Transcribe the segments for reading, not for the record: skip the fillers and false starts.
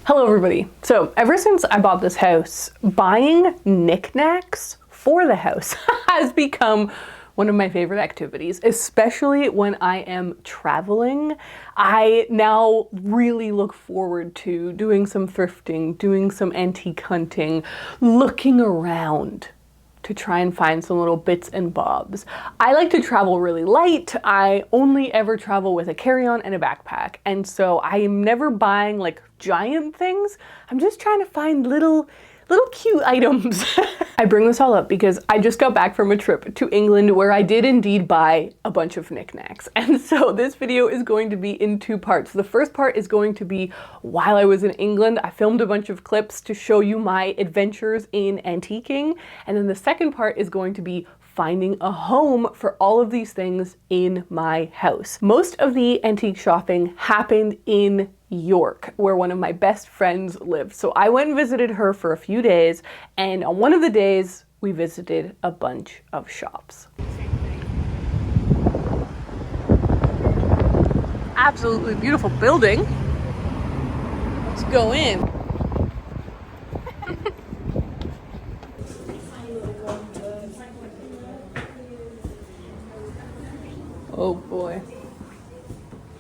Hello everybody. So ever since I bought this house, buying knickknacks for the house has become one of my favorite activities, especially when I am traveling. I now really look forward to doing some thrifting, doing some antique hunting, looking around to try and find some little bits and bobs. I like to travel really light. I only ever travel with a carry-on and a backpack. And so I am never buying like giant things. I'm just trying to find little cute items. I bring this all up because I just got back from a trip to England where I did indeed buy a bunch of knickknacks. And so this video is going to be in two parts. The first part is going to be while I was in England. I filmed a bunch of clips to show you my adventures in antiquing. And then the second part is going to be finding a home for all of these things in my house. Most of the antique shopping happened in York, where one of my best friends lived. So I went and visited her for a few days, and on one of the days, we visited a bunch of shops. Absolutely beautiful building. Let's go in. Oh boy.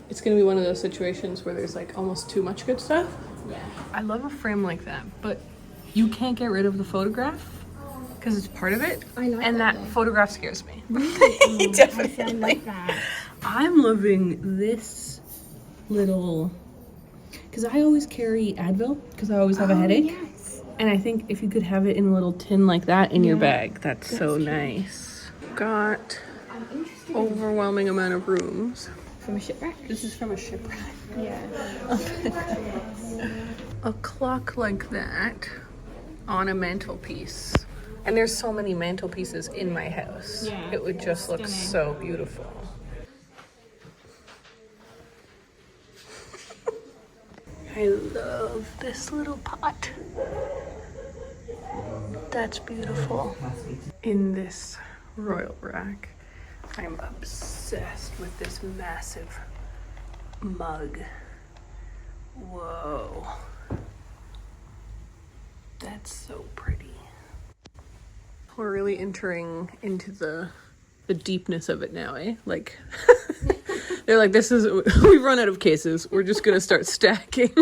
It's gonna be one of those situations where there's like almost too much good stuff. Yeah. I love a frame like that, but you can't get rid of the photograph because it's part of it. I like and that photograph scares me. Really? Definitely. I like that. I'm loving this little, because I always carry Advil because I always have a headache. Yes. And I think if you could have it in a little tin like that in your bag, that's so cute. Nice. Got overwhelming amount of rooms. From a shipwreck? This is from a shipwreck. Yeah. A clock like that on a mantelpiece. And there's so many mantelpieces in my house. Yeah, it would just look so beautiful. I love this little pot. That's beautiful. In this royal rack, I'm obsessed with this massive mug. Whoa. That's so pretty. We're really entering into the deepness of it now, eh? Like, they're like, we've run out of cases. We're just gonna start stacking.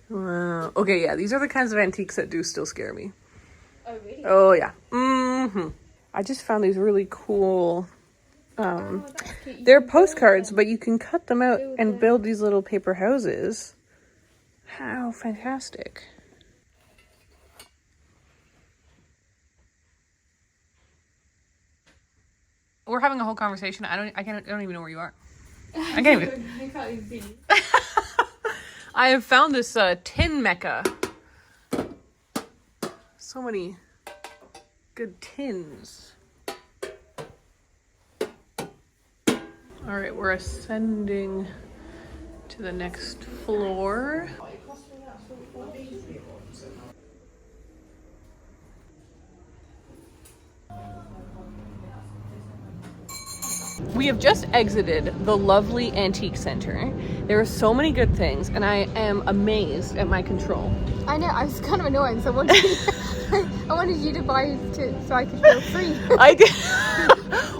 Wow. Okay, yeah, these are the kinds of antiques that do still scare me. Oh, really? Oh, yeah. Mm-hmm. I just found these really cool, they're postcards, but you can cut them out and build these little paper houses. How fantastic. We're having a whole conversation. I don't even know where you are. I can't even see. I have found this tin mecca. So many good tins. All right, we're ascending to the next floor. We have just exited the lovely antique center. There are so many good things, and I am amazed at my control. I know, I was kind of annoying, so I wanted you to buy so I could feel free. I did.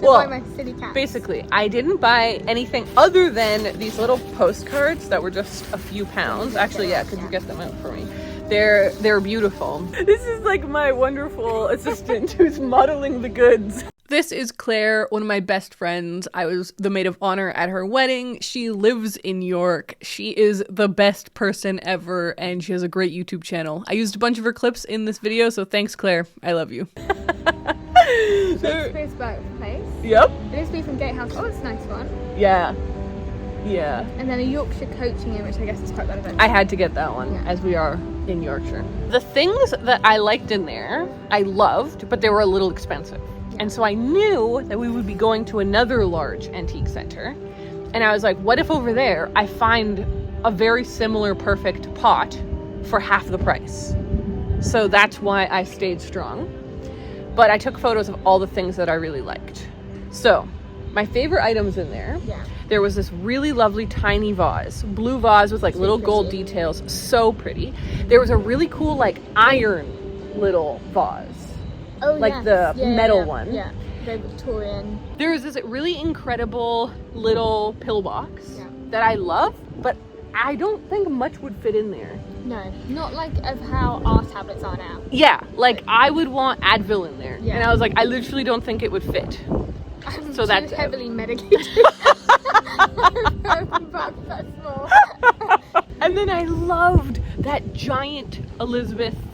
Well, buy my city cat. Basically, I didn't buy anything other than these little postcards that were just a few pounds. Actually, yeah, could you get them out for me? They're beautiful. This is like my wonderful assistant who's modeling the goods. This is Claire, one of my best friends. I was the maid of honor at her wedding. She lives in York. She is the best person ever, and she has a great YouTube channel. I used a bunch of her clips in this video, so thanks, Claire. I love you. Shakespeare's birthplace. Yep. It is from Gatehouse. Oh, it's a nice one. Yeah. Yeah. And then a Yorkshire coaching in, which I guess is quite relevant. I had to get that one, as we are in Yorkshire. The things that I liked in there, I loved, but they were a little expensive. And so I knew that we would be going to another large antique center. And I was like, what if over there I find a very similar perfect pot for half the price? So that's why I stayed strong. But I took photos of all the things that I really liked. So My favorite items in there. Yeah. There was this really lovely tiny vase, blue vase with like little gold details, so pretty. There was a really cool like iron little vase. Oh, like the metal one. Yeah, very Victorian. There was this really incredible little pillbox that I love, but I don't think much would fit in there. No, not like of how our tablets are now. Yeah, like I would want Advil in there. Yeah. And I was like, I literally don't think it would fit. I'm so that's heavily medicated. Open box that small. And then I loved that giant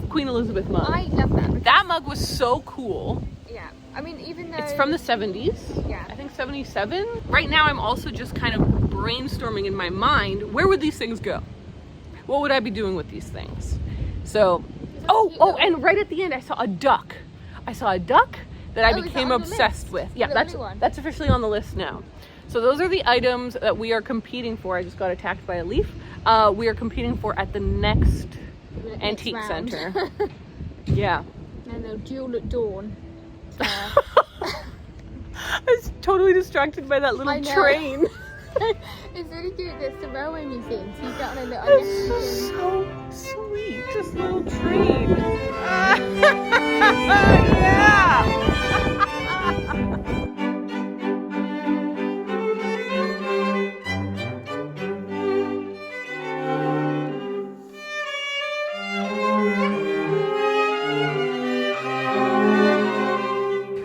Queen Elizabeth mug. I love that. That mug was so cool. Yeah, I mean, even though It's from the 70s. Yeah. I think 77. Right now I'm also just kind of brainstorming in my mind, where would these things go? What would I be doing with these things? So, and right at the end I saw a duck. That I became obsessed with. Yeah, that's officially on the list now. So those are the items that we are competing for. I just got attacked by a leaf. We are competing for at the next antique center. Yeah. And they'll duel at dawn. I was totally distracted by that little train. It's really cute. There's the railway museum, so you got a little. It's so sweet. This little train. Yeah.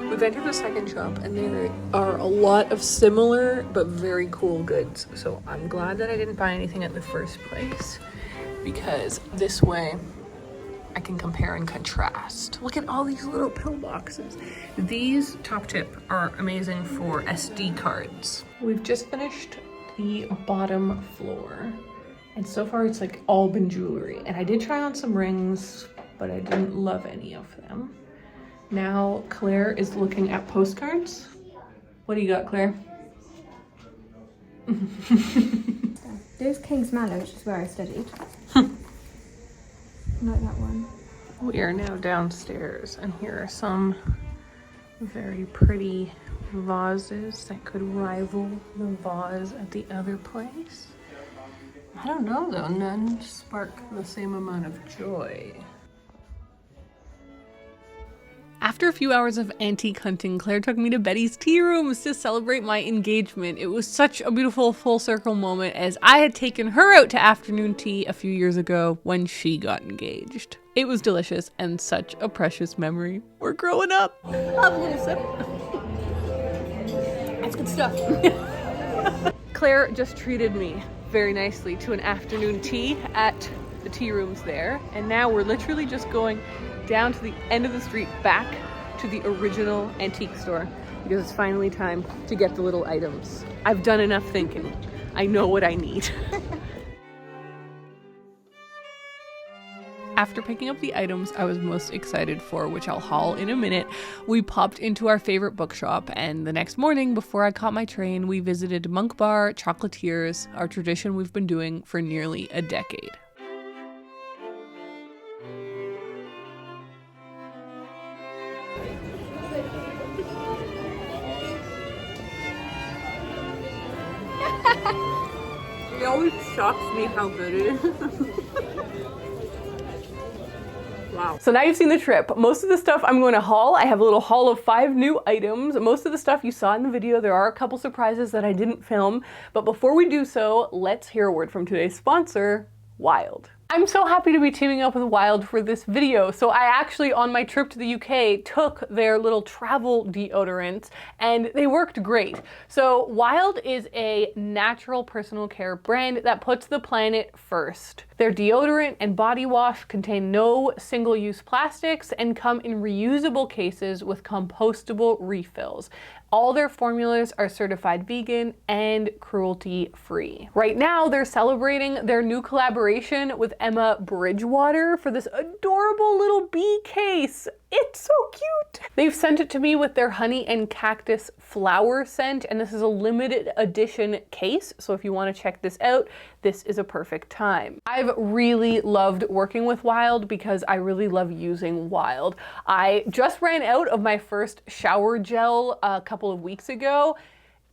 We've entered the second shop and there are a lot of similar but very cool goods. So I'm glad that I didn't buy anything at the first place because this way I can compare and contrast. Look at all these little pillboxes. These top tip are amazing for SD cards. We've just finished the bottom floor and so far it's like all been jewelry. And I did try on some rings, but I didn't love any of them. Now Claire is looking at postcards. What do you got, Claire? There's King's Manor, which is where I studied. Like that one. We are now downstairs and here are some very pretty vases that could rival the vase at the other place. I don't know though, none spark the same amount of joy. After a few hours of antique hunting, Claire took me to Betty's tea rooms to celebrate my engagement. It was such a beautiful full circle moment as I had taken her out to afternoon tea a few years ago when she got engaged. It was delicious and such a precious memory. We're growing up. I'm gonna sip. That's good stuff. Claire just treated me very nicely to an afternoon tea at the tea rooms there. And now we're literally just going down to the end of the street back to the original antique store because it's finally time to get the little items. I've done enough thinking. I know what I need. After picking up the items I was most excited for, which I'll haul in a minute, we popped into our favorite bookshop, and the next morning before I caught my train, we visited Monk Bar Chocolatiers, our tradition we've been doing for nearly a decade. It always shocks me how good it is. Wow. So now you've seen the trip. Most of the stuff I'm going to haul. I have a little haul of 5 new items. Most of the stuff you saw in the video. There are a couple surprises that I didn't film. But before we do so, let's hear a word from today's sponsor, Wild. I'm so happy to be teaming up with Wild for this video. So I actually, on my trip to the UK, took their little travel deodorants and they worked great. So Wild is a natural personal care brand that puts the planet first. Their deodorant and body wash contain no single-use plastics and come in reusable cases with compostable refills. All their formulas are certified vegan and cruelty-free. Right now, they're celebrating their new collaboration with Emma Bridgewater for this adorable little bee case. It's so cute. They've sent it to me with their honey and cactus flower scent, and this is a limited edition case. So if you want to check this out, this is a perfect time. I've really loved working with Wild because I really love using Wild. I just ran out of my first shower gel a couple of weeks ago.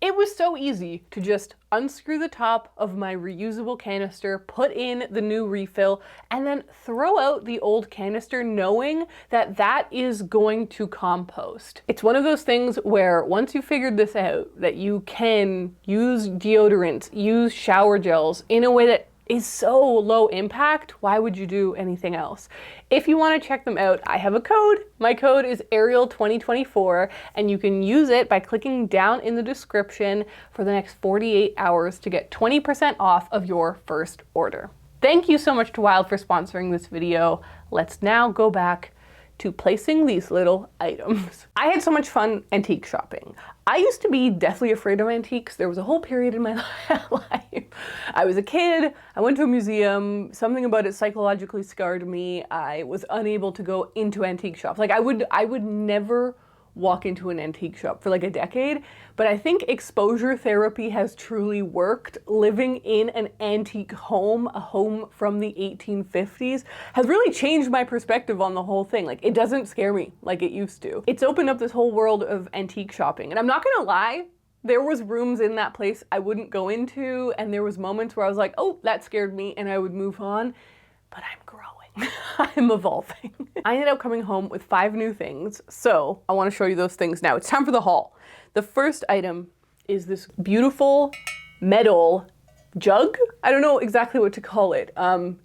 It was so easy to just unscrew the top of my reusable canister, put in the new refill, and then throw out the old canister knowing that that is going to compost. It's one of those things where once you figured this out, that you can use deodorants, use shower gels in a way that is so low impact, why would you do anything else? If you want to check them out, I have a code. My code is Ariel 2024, and you can use it by clicking down in the description for the next 48 hours to get 20% off of your first order. Thank you so much to Wild for sponsoring this video. Let's now go back to placing these little items. I had so much fun antique shopping. I used to be deathly afraid of antiques. There was a whole period in my life. I was a kid, I went to a museum, something about it psychologically scarred me. I was unable to go into antique shops. Like I would never walk into an antique shop for like a decade, but I think exposure therapy has truly worked. Living in an antique home, a home from the 1850s, has really changed my perspective on the whole thing. Like, it doesn't scare me like it used to. It's opened up this whole world of antique shopping, and I'm not gonna lie, there was rooms in that place I wouldn't go into, and there was moments where I was like, oh, that scared me, and I would move on, but I'm growing. I'm evolving. I ended up coming home with 5 new things, so I want to show you those things now. It's time for the haul. The first item is this beautiful metal jug. I don't know exactly what to call it.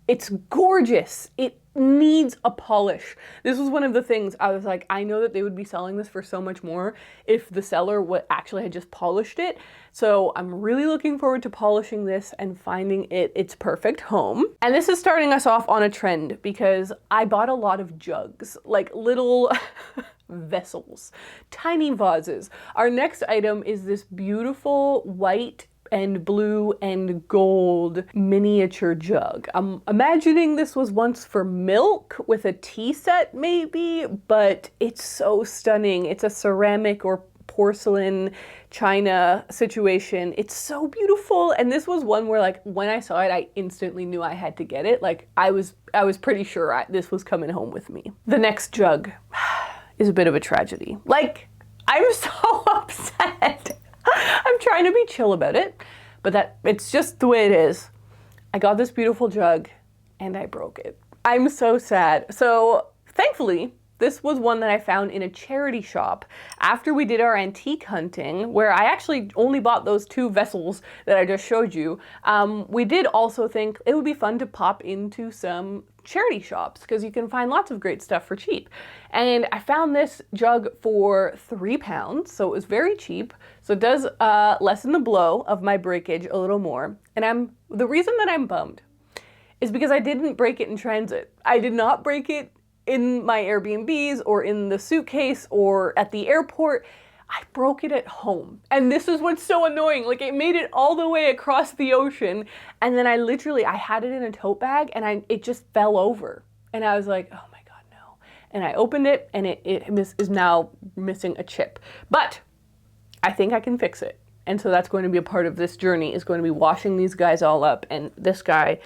It's gorgeous. It needs a polish. This was one of the things I was like, I know that they would be selling this for so much more if the seller would actually had just polished it. So I'm really looking forward to polishing this and finding it its perfect home. And this is starting us off on a trend because I bought a lot of jugs, like little vessels, tiny vases. Our next item is this beautiful white and blue and gold miniature jug. I'm imagining this was once for milk with a tea set maybe, but it's so stunning. It's a ceramic or porcelain china situation. It's so beautiful. And this was one where, like, when I saw it, I instantly knew I had to get it. Like, I was pretty sure this was coming home with me. The next jug is a bit of a tragedy. Like, I'm so upset. I'm trying to be chill about it, but it's just the way it is. I got this beautiful jug and I broke it. I'm so sad. So thankfully, this was one that I found in a charity shop after we did our antique hunting, where I actually only bought those 2 vessels that I just showed you. We did also think it would be fun to pop into some charity shops because you can find lots of great stuff for cheap. And I found this jug for £3, so it was very cheap. So it does lessen the blow of my breakage a little more. And the reason that I'm bummed is because I didn't break it in transit. I did not break it in my Airbnbs or in the suitcase or at the airport. I broke it at home. And this is what's so annoying. Like, it made it all the way across the ocean. And then I had it in a tote bag and it just fell over. And I was like, oh my God, no. And I opened it and it is now missing a chip. But I think I can fix it. And so that's going to be a part of this journey, is going to be washing these guys all up. And this guy,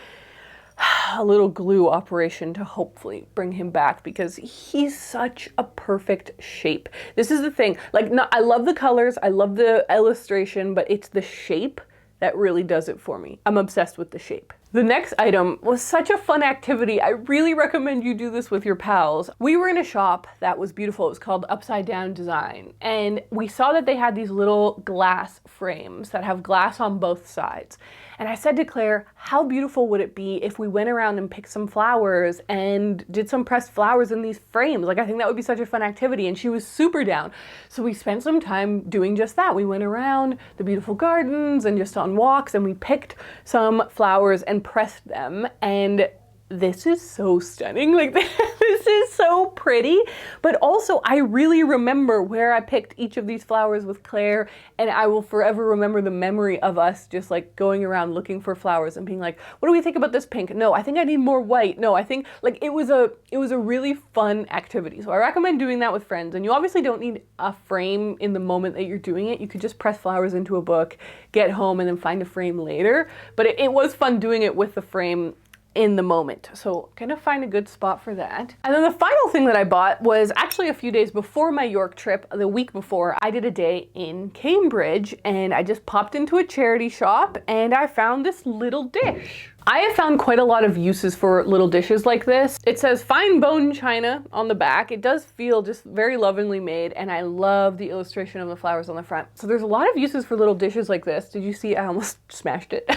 a little glue operation to hopefully bring him back, because he's such a perfect shape. This is the thing, like, no, I love the colors, I love the illustration, but it's the shape that really does it for me. I'm obsessed with the shape. The next item was such a fun activity. I really recommend you do this with your pals. We were in a shop that was beautiful. It was called Upside Down Design. And we saw that they had these little glass frames that have glass on both sides. And I said to Claire, how beautiful would it be if we went around and picked some flowers and did some pressed flowers in these frames? Like, I think that would be such a fun activity. And she was super down. So we spent some time doing just that. We went around the beautiful gardens and just on walks, and we picked some flowers and pressed them, and this is so stunning. Like, this is so pretty, but also I really remember where I picked each of these flowers with Claire, and I will forever remember the memory of us just like going around looking for flowers and being like, what do we think about this pink? No, I think I need more white. No, I think, like, it was a really fun activity. So I recommend doing that with friends. And you obviously don't need a frame in the moment that you're doing it. You could just press flowers into a book, get home, and then find a frame later. But it was fun doing it with the frame. in the moment. So gonna find a good spot for that. And then the final thing that I bought was actually a few days before my York trip. The week before, I did a day in Cambridge and I just popped into a charity shop and I found this little dish. I have found quite a lot of uses for little dishes like this. It says fine bone china on the back. It does feel just very lovingly made, and I love the illustration of the flowers on the front. So there's a lot of uses for little dishes like this. Did you see? I almost smashed it.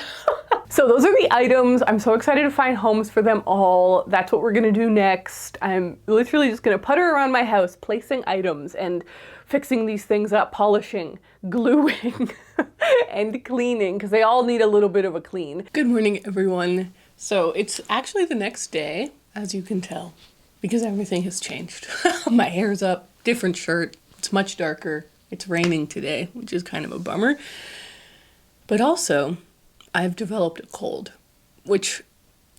So those are the items. I'm so excited to find homes for them all. That's what we're gonna do next. I'm literally just gonna putter around my house, placing items and fixing these things up, polishing, gluing, and cleaning, because they all need a little bit of a clean. Good morning, everyone. So it's actually the next day, as you can tell, because everything has changed. My hair's up, different shirt, it's much darker. It's raining today, which is kind of a bummer. But also, I've developed a cold, which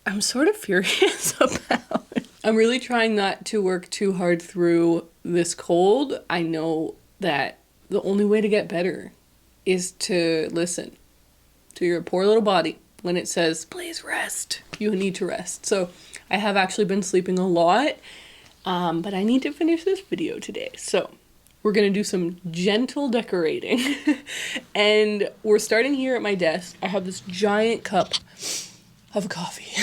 I'm sort of furious about. I'm really trying not to work too hard through this cold. I know that the only way to get better is to listen to your poor little body when it says, please rest. You need to rest. So I have actually been sleeping a lot, but I need to finish this video today. So we're gonna do some gentle decorating. And we're starting here at my desk. I have this giant cup of coffee.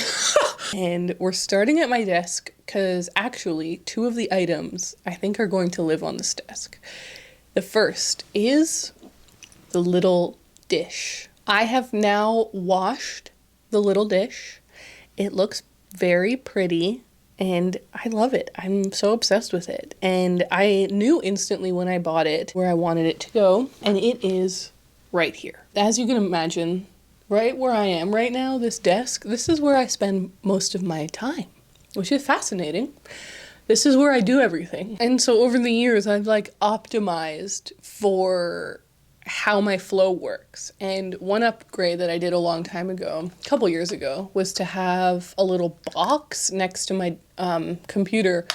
And we're starting at my desk because actually 2 of the items I think are going to live on this desk. The first is the little dish. I have now washed the little dish. It looks very pretty and I love it. I'm so obsessed with it. And I knew instantly when I bought it where I wanted it to go, and it is right here. As you can imagine, right where I am right now, this desk, this is where I spend most of my time, which is fascinating. This is where I do everything. And so over the years, I've like optimized for how my flow works. And one upgrade that I did a long time ago, a couple years ago, was to have a little box next to my computer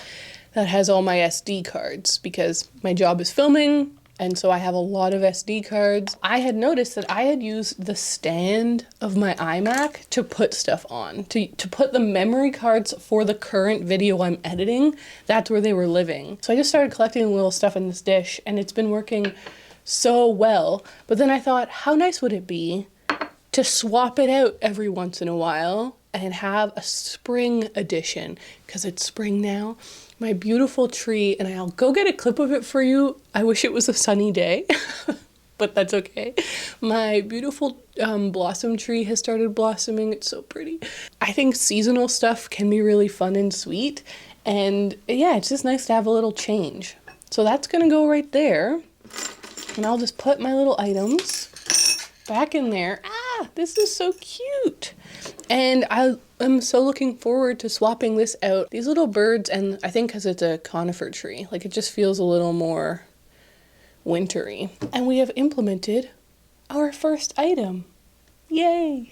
that has all my SD cards, because my job is filming, and so I have a lot of SD cards. I had noticed that I had used the stand of my iMac to put stuff on, to put the memory cards for the current video I'm editing. That's where they were living. So I just started collecting little stuff in this dish, and it's been working so well. But then I thought, how nice would it be to swap it out every once in a while and have a spring edition, because it's spring now. My beautiful tree, and I'll go get a clip of it for you. I wish it was a sunny day, but that's okay. My beautiful blossom tree has started blossoming. It's so pretty. I think seasonal stuff can be really fun and sweet. And yeah, it's just nice to have a little change. So that's gonna go right there. And I'll just put my little items back in there. Ah, this is so cute. And I'm so looking forward to swapping this out. These little birds, and I think because it's a conifer tree, like it just feels a little more wintry. And we have implemented our first item. Yay!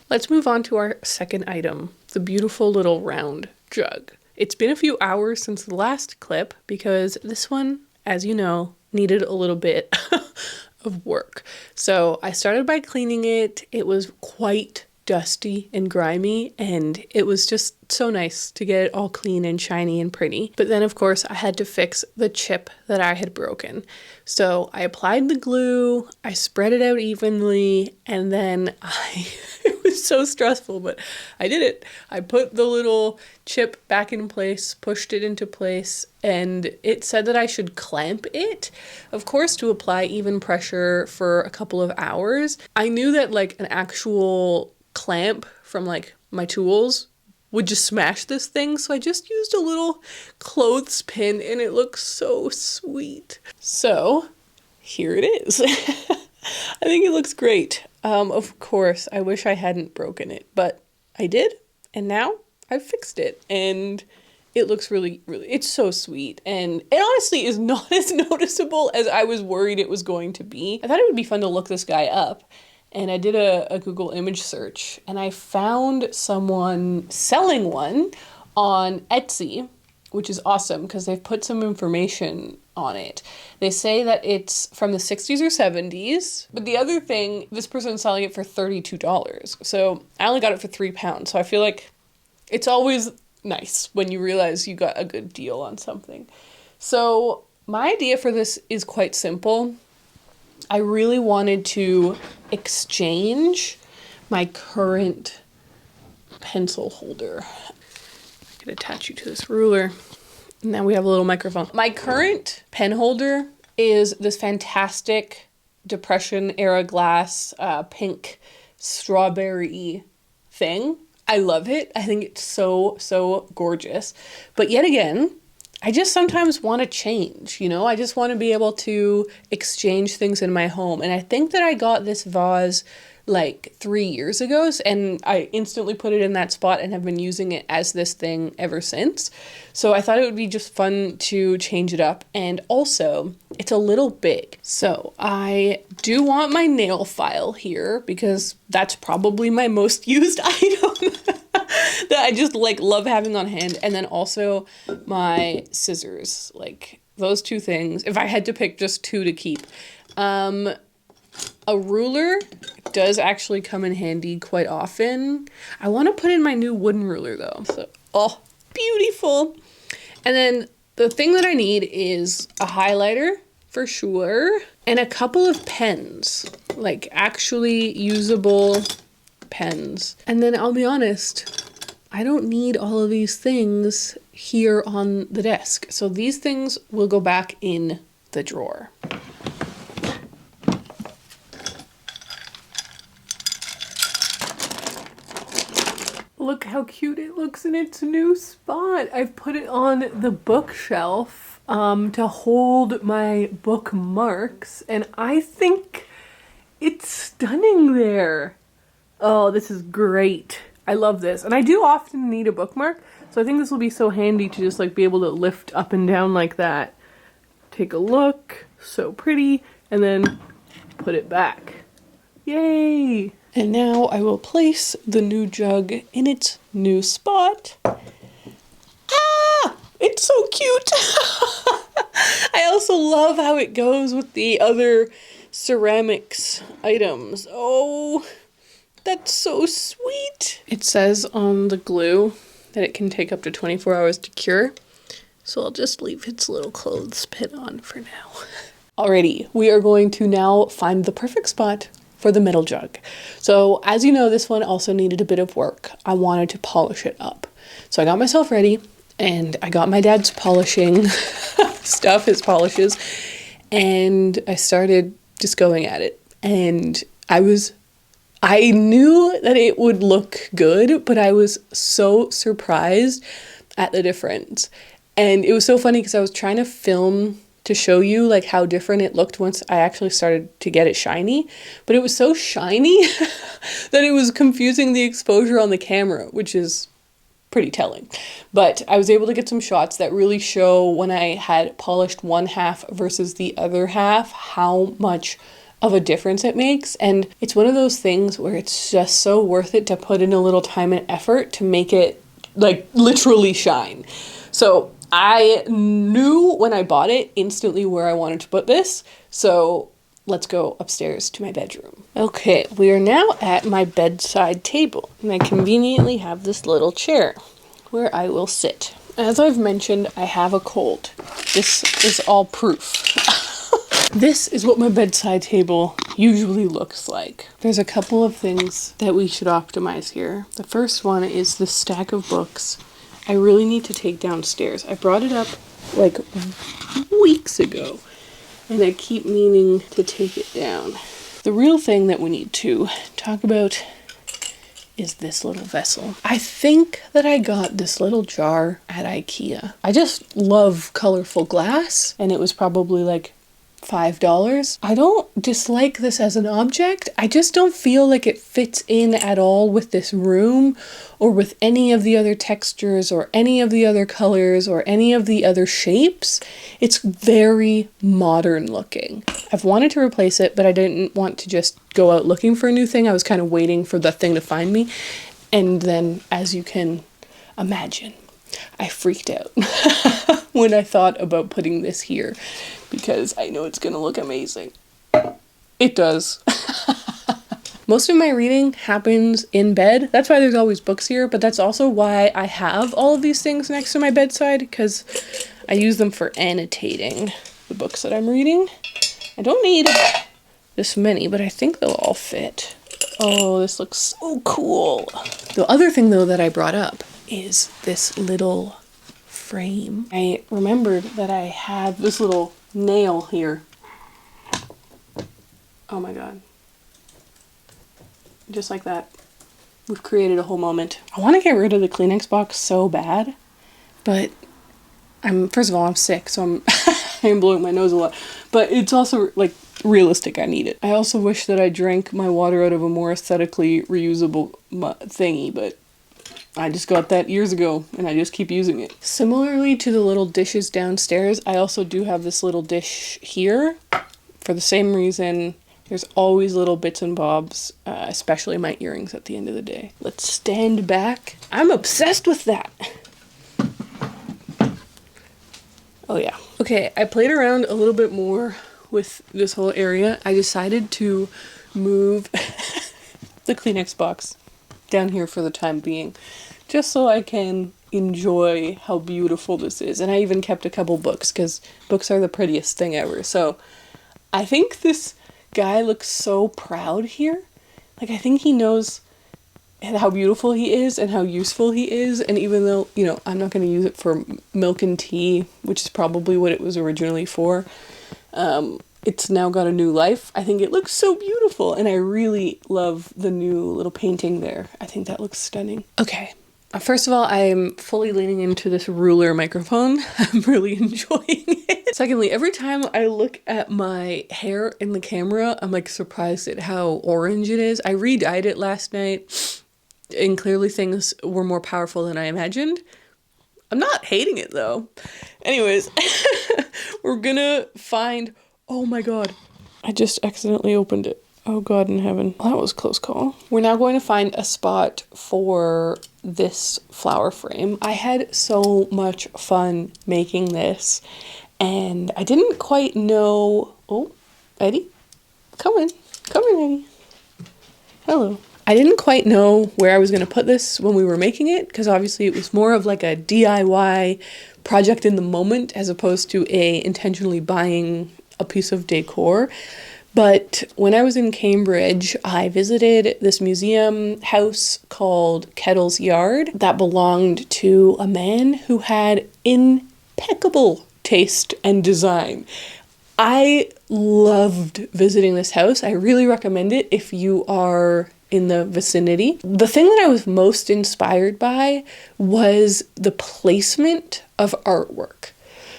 Let's move on to our second item, the beautiful little round jug. It's been a few hours since the last clip because this one, as you know, needed a little bit of work. So I started by cleaning it. It was quite dusty and grimy, and it was just so nice to get it all clean and shiny and pretty. But then of course I had to fix the chip that I had broken. So I applied the glue, I spread it out evenly, and then it was so stressful, but I did it. I put the little chip back in place, pushed it into place, and it said that I should clamp it, of course, to apply even pressure for a couple of hours. I knew that like an actual clamp from like my tools would just smash this thing, so I just used a little clothespin and it looks so sweet. So here it is. I think it looks great. Of course, I wish I hadn't broken it, but I did, and now I've fixed it, and it looks really, it's so sweet, and it honestly is not as noticeable as I was worried it was going to be. I thought it would be fun to look this guy up, and I did a Google image search, and I found someone selling one on Etsy, which is awesome because they've put some information on it. They say that it's from the 60s or 70s, but the other thing, this person's selling it for $32. So I only got it for £3, so I feel like It's always nice when you realize you got a good deal on something. So my idea for this is quite simple. I really wanted to exchange my current pencil holder. I could attach you to this ruler. Now we have a little microphone. My current pen holder is this fantastic Depression era glass, pink strawberry thing. I love it. I think it's so gorgeous. But yet again, I just sometimes want to change, you know? I just want to be able to exchange things in my home. And I think that I got this vase like 3 years ago, and I instantly put it in that spot and have been using it as this thing ever since. So I thought it would be just fun to change it up. And also, it's a little big. So I do want my nail file here because that's probably my most used item that I just like love having on hand. And then also my scissors, like those two things. If I had to pick just two to keep, a ruler does actually come in handy quite often. I want to put in my new wooden ruler though. So, oh, beautiful. And then the thing that I need is a highlighter for sure, and a couple of pens, like actually usable pens. And then I'll be honest, I don't need all of these things here on the desk. So these things will go back in the drawer. Look how cute it looks in its new spot. I've put it on the bookshelf to hold my bookmarks, and I think it's stunning there. Oh, this is great. I love this. And I do often need a bookmark, so I think this will be so handy to just like be able to lift up and down like that. Take a look, so pretty, and then put it back. Yay! And now I will place the new jug in its new spot. Ah! It's so cute! I also love how it goes with the other ceramics items. Oh, that's so sweet! It says on the glue that it can take up to 24 hours to cure, so I'll just leave its little clothes pin on for now. Alrighty, we are going to now find the perfect spot for the middle jug. So as you know, this one also needed a bit of work. I wanted to polish it up. So I got myself ready and I got my dad's polishing stuff, his polishes, and I started just going at it. And I knew that it would look good, but I was so surprised at the difference. And it was so funny because I was trying to film to show you like how different it looked once I actually started to get it shiny, but it was so shiny that it was confusing the exposure on the camera, which is pretty telling. But I was able to get some shots that really show when I had polished one half versus the other half, how much of a difference it makes. And it's one of those things where it's just so worth it to put in a little time and effort to make it like literally shine. So I knew when I bought it instantly where I wanted to put this, so let's go upstairs to my bedroom. Okay, we are now at my bedside table, and I conveniently have this little chair where I will sit. As I've mentioned, I have a cold. This is all proof. This is what my bedside table usually looks like. There's a couple of things that we should optimize here. The first one is the stack of books I really need to take downstairs. I brought it up like weeks ago and I keep meaning to take it down. The real thing that we need to talk about is this little vessel. I think that I got this little jar at IKEA. I just love colorful glass, and it was probably like $5. I don't dislike this as an object. I just don't feel like it fits in at all with this room or with any of the other textures or any of the other colors or any of the other shapes. It's very modern looking. I've wanted to replace it, but I didn't want to just go out looking for a new thing. I was kind of waiting for the thing to find me. And then, as you can imagine, I freaked out when I thought about putting this here, because I know it's gonna look amazing. It does. Most of my reading happens in bed. That's why there's always books here, but that's also why I have all of these things next to my bedside, because I use them for annotating the books that I'm reading. I don't need this many, but I think they'll all fit. Oh, this looks so cool. The other thing though that I brought up is this little frame. I remembered that I had this little nail here. Oh my god. Just like that. We've created a whole moment. I want to get rid of the Kleenex box so bad, but first of all, I'm sick, so I'm blowing my nose a lot, but it's also like realistic. I need it. I also wish that I drank my water out of a more aesthetically reusable thingy, but I just got that years ago and I just keep using it. Similarly to the little dishes downstairs, I also do have this little dish here for the same reason. There's always little bits and bobs, especially my earrings at the end of the day. Let's stand back. I'm obsessed with that. Oh yeah. Okay, I played around a little bit more with this whole area. I decided to move the Kleenex box down here for the time being, just so I can enjoy how beautiful this is. And I even kept a couple books, because books are the prettiest thing ever. So I think this guy looks so proud here. Like, I think he knows how beautiful he is and how useful he is, and even though, you know, I'm not going to use it for milk and tea, which is probably what it was originally for, it's now got a new life. I think it looks so beautiful, and I really love the new little painting there. I think that looks stunning. Okay, first of all, I'm fully leaning into this ruler microphone. I'm really enjoying it. Secondly, every time I look at my hair in the camera, I'm like surprised at how orange it is. I re-dyed it last night, and clearly things were more powerful than I imagined. I'm not hating it though. Anyways, we're gonna find, oh my god, I just accidentally opened it. Oh god in heaven. Well, that was a close call. We're now going to find a spot for this flower frame. I had so much fun making this, and I didn't quite know, oh, Eddie, come in, Eddie. Hello. I didn't quite know where I was going to put this when we were making it, because obviously it was more of like a DIY project in the moment as opposed to intentionally buying a piece of decor. But when I was in Cambridge, I visited this museum house called Kettle's Yard that belonged to a man who had impeccable taste and design. I loved visiting this house. I really recommend it if you are in the vicinity. The thing that I was most inspired by was the placement of artwork.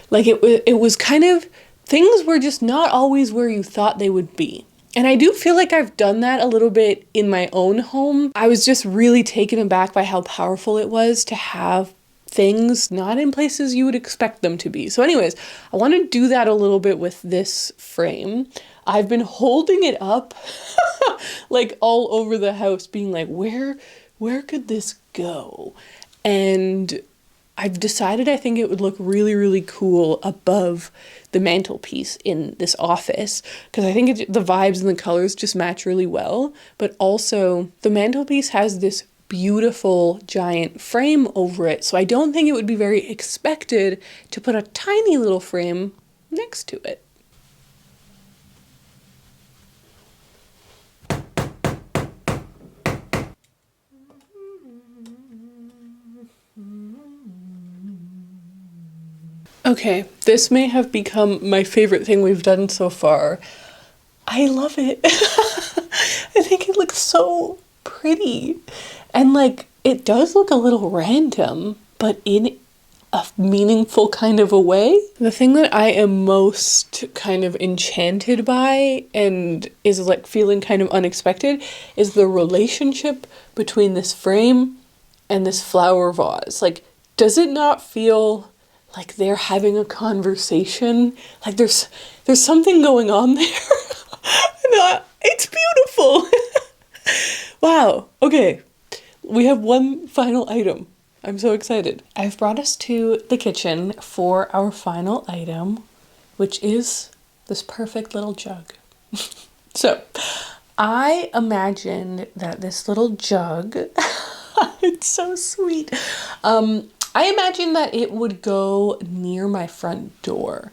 Like it was kind of, things were just not always where you thought they would be. And I do feel like I've done that a little bit in my own home. I was just really taken aback by how powerful it was to have things not in places you would expect them to be. So anyways, I want to do that a little bit with this frame. I've been holding it up like all over the house, being like, where could this go? And I've decided I think it would look really, really cool above the mantelpiece in this office, because I think the vibes and the colors just match really well. But also the mantelpiece has this beautiful giant frame over it, so I don't think it would be very expected to put a tiny little frame next to it. Okay, this may have become my favorite thing we've done so far. I love it. I think it looks so pretty. And like, it does look a little random, but in a meaningful kind of a way. The thing that I am most kind of enchanted by and is like feeling kind of unexpected is the relationship between this frame and this flower vase. Like, does it not feel like they're having a conversation? Like there's something going on there. It's beautiful. Wow. Okay. We have one final item. I'm so excited. I've brought us to the kitchen for our final item, which is this perfect little jug. So, I imagined that this little jug, it's so sweet. I imagined that it would go near my front door.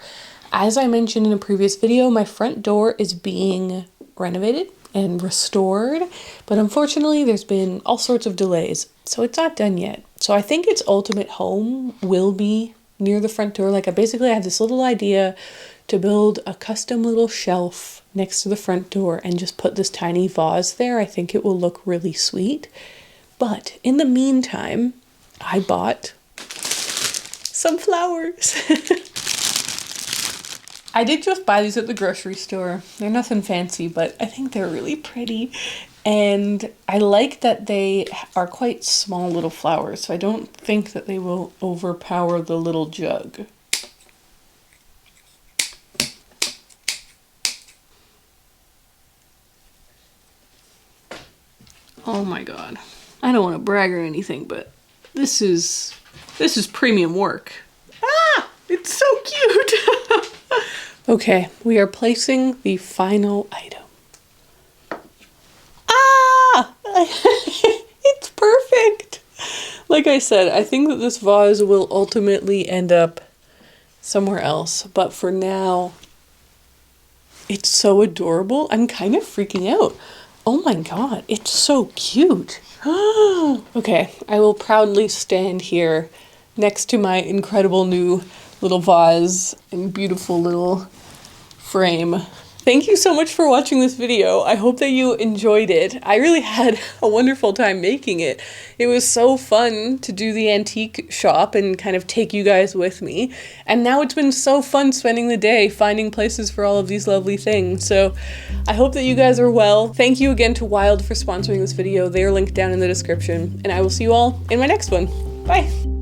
As I mentioned in a previous video, my front door is being renovated and restored, but unfortunately there's been all sorts of delays, so it's not done yet. So I think its ultimate home will be near the front door. Like, I basically have this little idea to build a custom little shelf next to the front door and just put this tiny vase there. I think it will look really sweet. But in the meantime, I bought some flowers. I did just buy these at the grocery store. They're nothing fancy, but I think they're really pretty. And I like that they are quite small little flowers, so I don't think that they will overpower the little jug. Oh my god. I don't want to brag or anything, but this is premium work. Ah! It's so cute! Okay, we are placing the final item. Ah! It's perfect! Like I said, I think that this vase will ultimately end up somewhere else, but for now, it's so adorable. I'm kind of freaking out. Oh my god, it's so cute. Okay, I will proudly stand here next to my incredible new little vase and beautiful little frame. Thank you so much for watching this video. I hope that you enjoyed it. I really had a wonderful time making it. It was so fun to do the antique shop and kind of take you guys with me. And now it's been so fun spending the day finding places for all of these lovely things. So I hope that you guys are well. Thank you again to Wild for sponsoring this video. They are linked down in the description. And I will see you all in my next one. Bye!